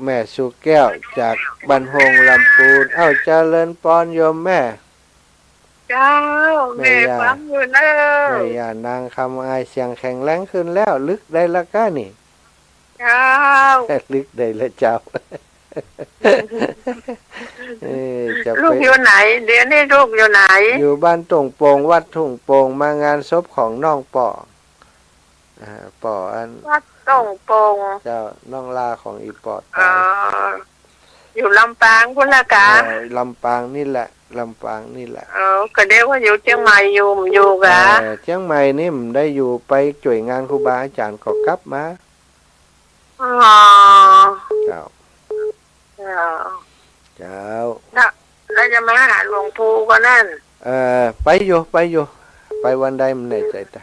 แม่สุกแก้วจากบ้านหงลำพูนเจริญปอนโยมแม่เจ้าแม่ฟังอยู่เนอะแม่ย่านางคำอายเสียงแข็งแรงขึ้นแล้วลึกได้ละก้านี่เจ้าลึกได้ละเจ้าลูกอยู่ไหนเดี๋ยวนี้ลูกอยู่ไหนอยู่บ้านตุ่งโป่งวัดทุ่งโป่งมางานศพของน้องป่ออันวัดตุ่งโป่งเจ้าน้องลาของอีปอดอยู่ลำปางพุ่นละกะลำปางนี่แหละลำปางนี่แหละก็เดี๋ยวว่าอยู่เชียงใหม่อยู่กะเชียงใหม่นี่มันได้อยู่ไปช่วยงานครูบาอาจารย์ก็กลับมาเจ้าแล้วจะมาหาหลวงปู่ก็นั่นไปอยู่ไปวันใดมันไหนใจแต่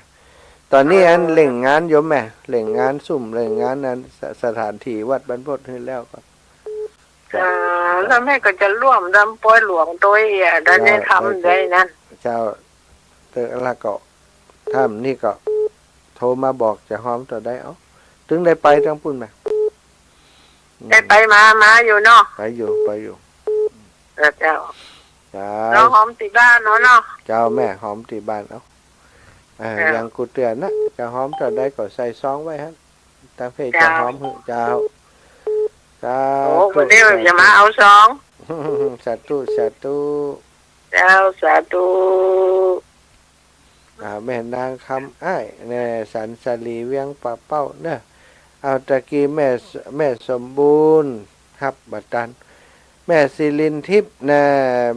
ตอนนี้อันเล่งงานโยมแม่เล่งงานสุ่มเล่งงานนั้นสถานที่วัดบรรพตให้แล้วก็แล้วแม่ก็จะร่วมดำป้อยหลวงตัวได้ทำได้นั่นเจ้าแล้วก็ถ้านี่ก็โทรมาบอกจะหอมต่อได้ถึงได้ไปทั้งปุ่นไหมได้ไปมาอยู่เนาะไปอยู่เจ้าเราหอมติบ้านเนาะเจ้าแม่หอมติบ้านยังกูเตือนนะจะหอมต่อได้ก็ใส่ซองไว้ฮะตามเพจจะหอมเจ้า สา โอ้ ธุ วันนี้มันจะมาเอาสอง สาธุสาธุ เจ้าสาธุ แม่นางคำอ้ายแน่สันสลีเวียงป่าเป้าเนอะเอาตะกี้แม่สมบูรณ์ครับบัดตันแม่ศิรินทิพย์นะ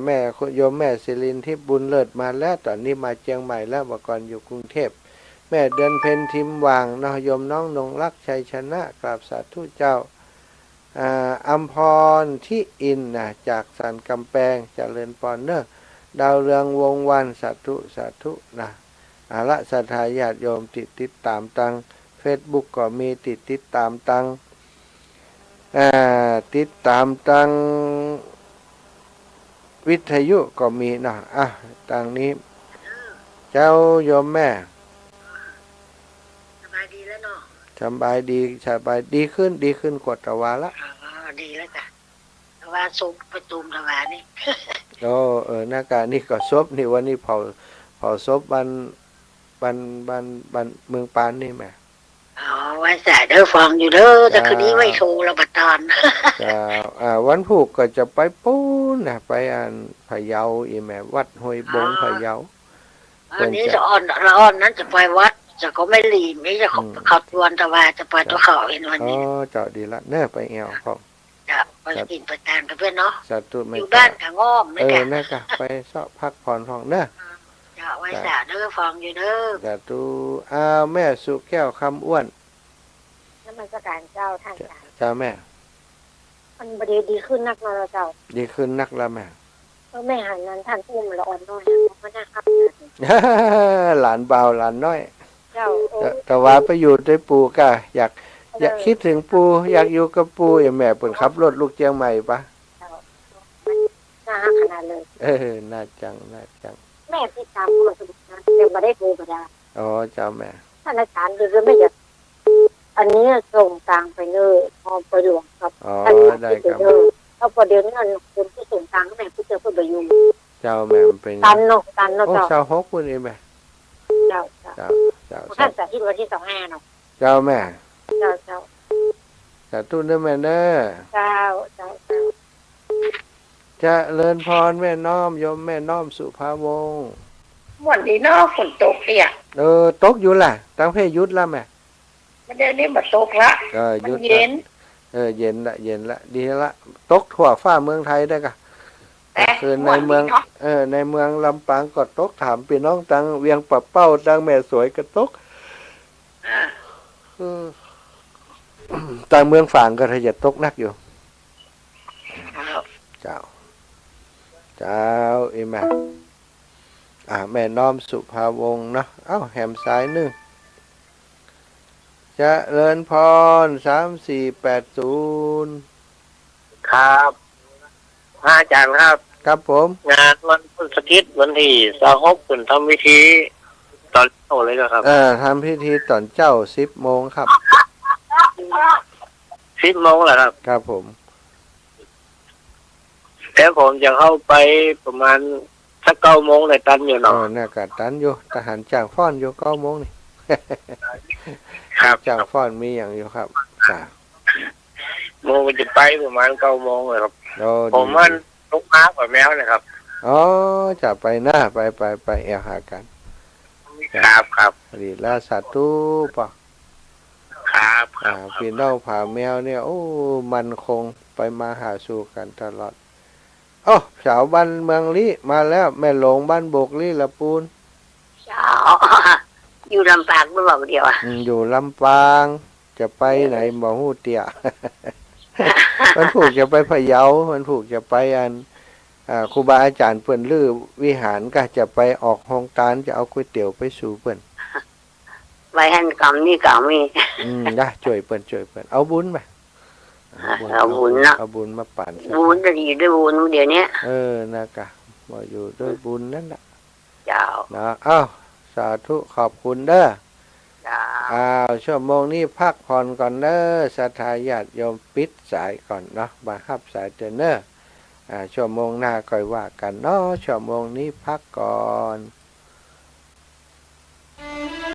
แม่โยมแม่ศิรินทิพย์บุญเลิศมาแล้วตอนนี้มาเชียงใหม่แล้วเมื่อก่อนอยู่กรุงเทพแม่เดือนเพ็ญทิมวางเนาะโยมน้องนงรักชัยชนะกราบสาธุเจ้าอัมพรที่อินนะจากสันกำแพงเจริญปอนเนอร์ดาวเรืองวงวันสาธุสาธุนะอาละสัทธาญาติโยมติดตามตังเฟซบุ๊กก็มีติดตามตังติดตามตังวิทยุก็มีนะตังนี้เจ้าโยมแม่ สบายดีแล้วเนาะ สบายดีขึ้นกว่าตะวาละ ดีแล้วจ้ะแต่ว่าสุกประตูมตะวันนี่ หน้ากานี่ก็ซบนี่วันนี้เผาซบบันเมืองปานนี่แม่ อ๋อวันสายเด้อฟังอยู่เด้อแต่คืนนี้ไม่โทรละบัดตอน จะวันผูกก็จะไปปูนนะไปพะเยาอีแม่วัดห้วยบงพะเยา อันนี้จะอ่อนละอ่อนนั้นจะไปวัดจะก็ไม่ลีนนี่จะขับวนตะวันจะไปตัวเขาเห็นวันนี้ เจาะดีละเน่ไปเอวพ่อ จะไปกินไปทานกับเพื่อนเนาะ สาธุแม่ อยู่บ้านกับง้อมนะจ๊ะ น่ากะไปเสาะพักผ่อนห้องเน่ะ จะไว้สาเด้อฟังอยู่เด้อ สาธุแม่สุแก้วคำอ้วน น้ำมันสการเจ้าท่านจ้า เจ้าแม่ มันบดีขึ้นนักเนาะเจ้า ดีขึ้นนักแล้วแม่ แม่หันนั้นท่านอุ้มละอ่อนน้อยมันนะครับ หลานเบาหลานน้อย เจ้า แต่ว่าไปอยู่ด้วยปู่ก็อยากคิดถึงปู่อยากอยู่กับปู่อย่างแม่เปิ่นขับรถลูกเจียงใหม่ปะ น่าขนาดเลย น่าจัง แม่ที่ตามคนสมุทรนะยังไม่ได้โทรมาได้ อ๋อเจ้าแม่ ท่านอาจารย์ดูไม่อยากอันนี้ส่งตังไปเลยพอไปหลวงครับ อ๋อ ท่าน ได้ครับ เอาประเดี๋ยวนี้คนที่ส่งตังแม่ผู้เจอผู้ไปยุ่ง เจ้าแม่มันเป็น ตันเนาะ โอ้ เจ้า ชาวฮกปุ่นเองแม่ เจ้า เจ้า ท่านจะที่วันที่25เนาะ เจ้าแม่ เจ้า สาธุเด้อแม่เด้อ เจ้า จะเลินพรแม่น้อมโยมแม่น้อมสุภาวงศ์ วันนี้เนาะฝนตกเนี่ย ตกอยู่ล่ะตั้งเพยุดละแม่ มันเดี๋ยวนี้มาตกละ ยุด มันเย็น เย็นละดีละตกทั่วฟ้าเมืองไทยได้กะคือในเมืองในเมืองลำปางก็ตกถามพี่น้องตังเวียงปะเป้าตังแม่สวยก็ตกตังเมืองฝางก็ทะยะตกนักอยู่เจ้าอีแม่แม่น้อมสุภาวงศ์เนาะแหมซ้ายนึงจะเลินพร3480ครับอาจารย์ครับ ครับผม งานวันพุธอาทิตย์วันที่26คุณทำวิธีตอนโตเลยนะครับ ทำพิธีตอนเจ้า10 โมงครับ 10 โมงแหละครับ ครับผม แล้วผมจะเข้าไปประมาณสัก9 โมงในตันอยู่เนาะ น่ากาตันอยู่ทหารจ้างฟ้อนอยู่9 โมงนี่ ครับ จ้างฟ้อนมีอย่างอยู่ครับจ้า โมงจะไปประมาณ9 โมงเลยครับ โอ้ ผมมันลูกม้ากับแมวเลยครับ จะไปหน้าไปแอลหากัน ครับ ดีแล้วสาธุป่ะ ครับ พี่น้องผาแมวเนี่ยโอ้มันคงไปมาหาสู่กันตลอดสาวบ้านเมืองลี่มาแล้วแม่หลงบ้านโบกลี่ละปูน เช้าอยู่ลำปางเมื่อวันเดียวอ่ะ อยู่ลำปางจะไปไหนบ่ฮู้เตี้ย มันผูกจะไปพะเยามันผูกจะไปครูบาอาจารย์เปิ้นลือวิหารก็จะไปออกห้องตานจะเอาก๋วยเตี๋ยวไปสู่เปิ้น ไว้หันกำนี่กำมี ได้ช่วยเปิ้นเอาบุญมา เอาบุญเนาะ เอาบุญมาปั่น บุญจะอยู่ด้วยบุญเดี๋ยวนี้ นะคะว่าอยู่ด้วยบุญนั่นแหละ เจ้า นะสาธุขอบคุณเด้อ เจ้า ชั่วโมงนี้พักผ่อนก่อนเด้อศรัทธาญาติโยมปิดสายก่อนเนาะมาฮับสายเนอชั่วโมงหน้าค่อยว่ากันเนาะชั่วโมงนี้พักก่อน